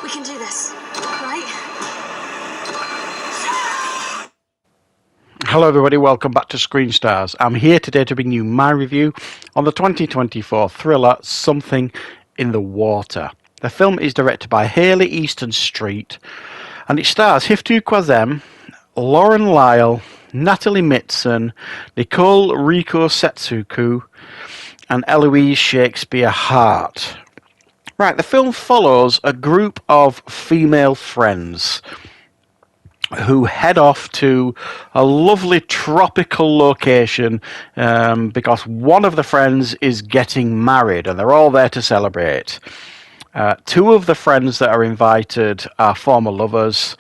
We can do this, right? Hello everybody, welcome back to Screenstars. I'm here today to bring you my review on the 2024 thriller Something in the Water. The film is directed by Haley Easton Street and it stars Hiftu Kwazem, Lauren Lyle, Natalie Mitson, Nicole Riko Setsuku and Eloise Shakespeare Hart. Right, the film follows a group of female friends who head off to a lovely tropical location because one of the friends is getting married and they're all there to celebrate. Two of the friends that are invited are former lovers,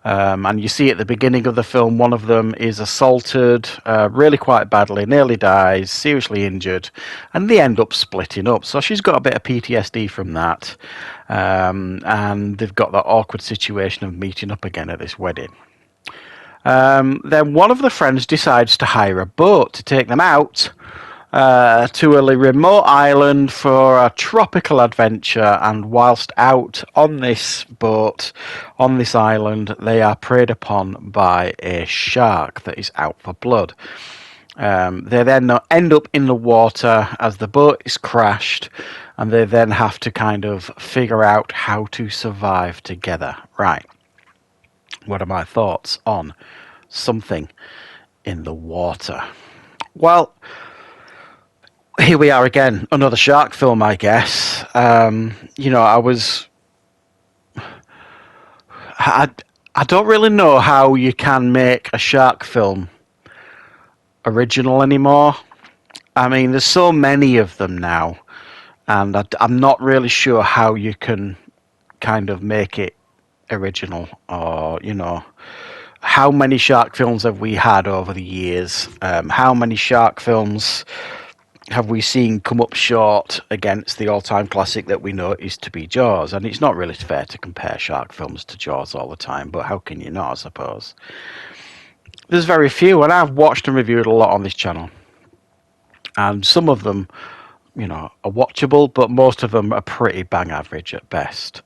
and you see at the beginning of the film one of them is assaulted really quite badly, nearly dies, seriously injured, and they end up splitting up. So she's got a bit of PTSD from that, and they've got that awkward situation of meeting up again at this wedding. Then one of the friends decides to hire a boat to take them out to a remote island for a tropical adventure, and whilst out on this boat, on this island, they are preyed upon by a shark that is out for blood. They then end up in the water as the boat is crashed, and they then have to kind of figure out how to survive together. Right. What are my thoughts on Something in the Water? Well, here we are again, another shark film, I guess. I don't really know how you can make a shark film original anymore. I mean, there's so many of them now, and I'm not really sure how you can kind of make it original, or how many shark films have we had over the years? How many shark films have we seen come up short against the all-time classic that we know is to be Jaws? And it's not really fair to compare shark films to Jaws all the time, but how can you not, I suppose? There's very few, and I've watched and reviewed a lot on this channel, and some of them are watchable, but most of them are pretty bang average at best.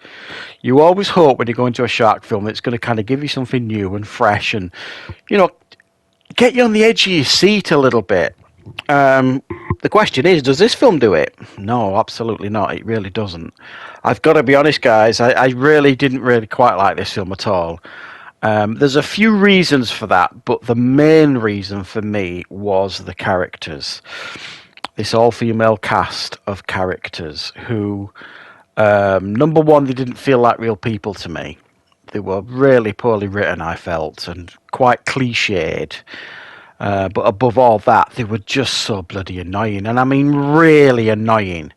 You always hope when you go into a shark film it's going to kind of give you something new and fresh and, get you on the edge of your seat a little bit. The question is, does this film do it? No, absolutely not. It really doesn't. I've got to be honest, guys, I really didn't quite like this film at all. There's a few reasons for that, but the main reason for me was the characters. This all-female cast of characters who, number one, they didn't feel like real people to me. They were really poorly written, I felt, and quite cliched. But above all that, they were just so bloody annoying. And I mean really annoying.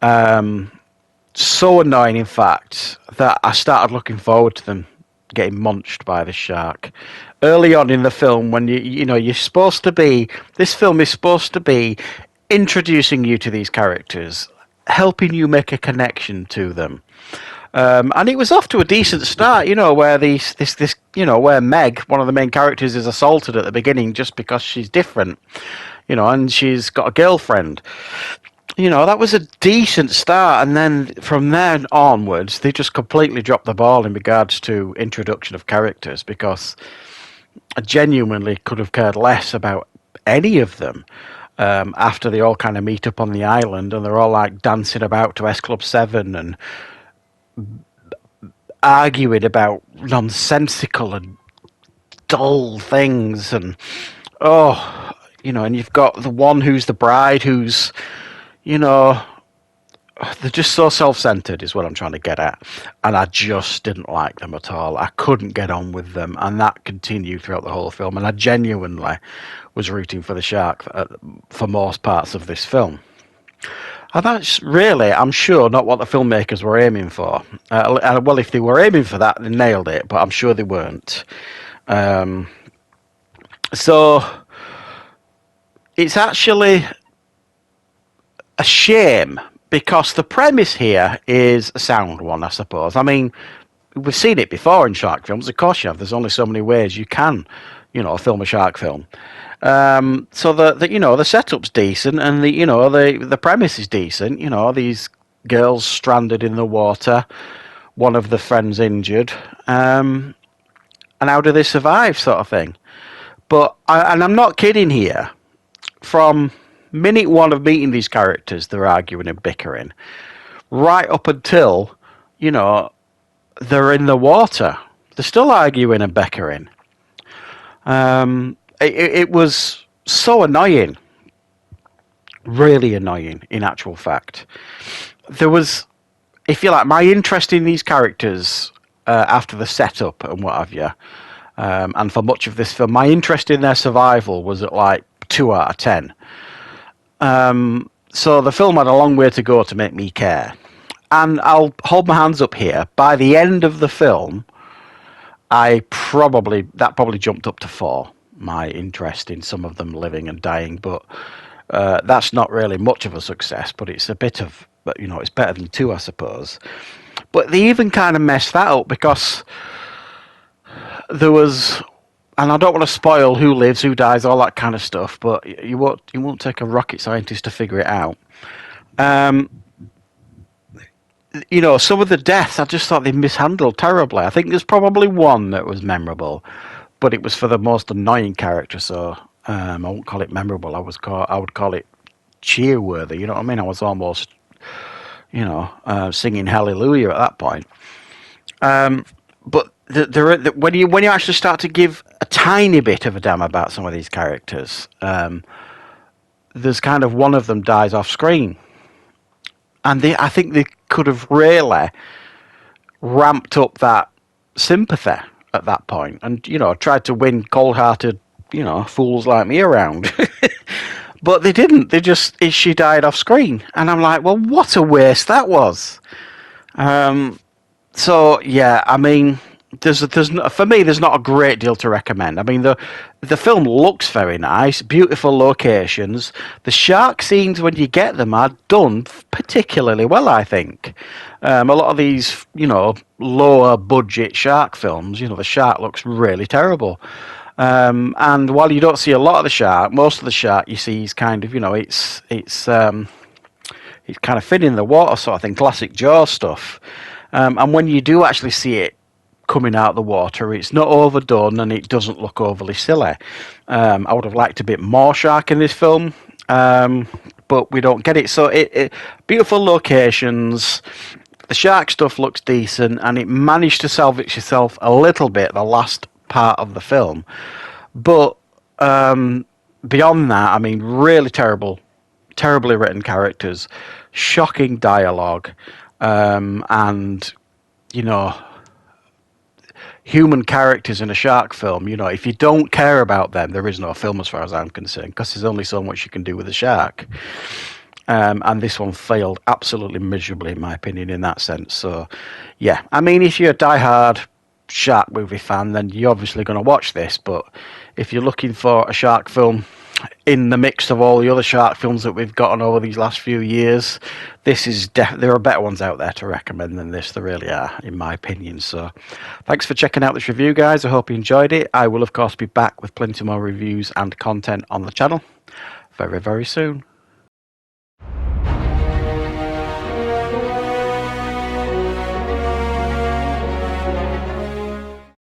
So annoying, in fact, that I started looking forward to them getting munched by the shark. Early on in the film, when you're supposed to be... This film is supposed to be introducing you to these characters, helping you make a connection to them. And it was off to a decent start, where where Meg, one of the main characters, is assaulted at the beginning just because she's different, and she's got a girlfriend. That was a decent start, and then from then onwards, they just completely dropped the ball in regards to introduction of characters, because I genuinely could have cared less about any of them. After they all kind of meet up on the island and they're all like dancing about to S Club 7 and arguing about nonsensical and dull things, and and you've got the one who's the bride who's they're just so self-centered is what I'm trying to get at, and I just didn't like them at all. I couldn't get on with them, and that continued throughout the whole film, and I genuinely was rooting for the shark for most parts of this film. And that's really, I'm sure, not what the filmmakers were aiming for. Well, if they were aiming for that, they nailed it, but I'm sure they weren't. So it's actually a shame, because the premise here is a sound one, I suppose. I mean, we've seen it before in shark films. Of course you have. There's only so many ways you can, film a shark film. So the setup's decent, and the premise is decent. These girls stranded in the water one of the friends injured, and how do they survive, sort of thing. And I'm not kidding here. From minute one of meeting these characters, they're arguing and bickering, right up until, you know, they're in the water. They're still arguing and bickering. It was so annoying. Really annoying, in actual fact. There was, if you like, my interest in these characters after the setup and what have you, and for much of this film, my interest in their survival was at like 2 out of 10. So the film had a long way to go to make me care. And I'll hold my hands up here. By the end of the film, that probably jumped up to 4. My interest in some of them living and dying, but that's not really much of a success. But it's a bit of, you know, it's better than 2, I suppose. But they even kind of messed that up because there was, and I don't want to spoil who lives, who dies, all that kind of stuff. But you won't take a rocket scientist to figure it out. You know, some of the deaths, I just thought they mishandled terribly. I think there's probably one that was memorable, but it was for the most annoying character, so I won't call it memorable. I would call it cheer-worthy. You know what I mean? I was almost, you know, singing hallelujah at that point. But when you actually start to give a tiny bit of a damn about some of these characters, there's kind of one of them dies off screen. And I think they could have really ramped up that sympathy at that point and, you know, tried to win cold-hearted, you know, fools like me around. But they didn't. She died off screen. And I'm like, well, what a waste that was. So, yeah, I mean, for me, there's not a great deal to recommend. I mean, the film looks very nice, beautiful locations. The shark scenes, when you get them, are done particularly well, I think. A lot of these, you know, lower budget shark films, you know, the shark looks really terrible. And while you don't see a lot of the shark, most of the shark you see is kind of, you know, it's kind of thin in the water sort of thing, classic Jaws stuff. And when you do actually see it coming out of the water, it's not overdone and it doesn't look overly silly. I would have liked a bit more shark in this film, but we don't get it. So beautiful locations, the shark stuff looks decent, and it managed to salvage itself a little bit the last part of the film. But beyond that, I mean, really terribly written characters, shocking dialogue, and, you know, human characters in a shark film. You know, if you don't care about them, there is no film as far as I'm concerned, because there's only so much you can do with a shark. And this one failed absolutely miserably, in my opinion, in that sense. So, yeah, I mean, if you're a diehard shark movie fan, then you're obviously going to watch this. But if you're looking for a shark film in the mix of all the other shark films that we've gotten over these last few years, this is there are better ones out there to recommend than this. There really are, in my opinion. So thanks for checking out this review, guys. I hope you enjoyed it. I will, of course, be back with plenty more reviews and content on the channel very, very soon.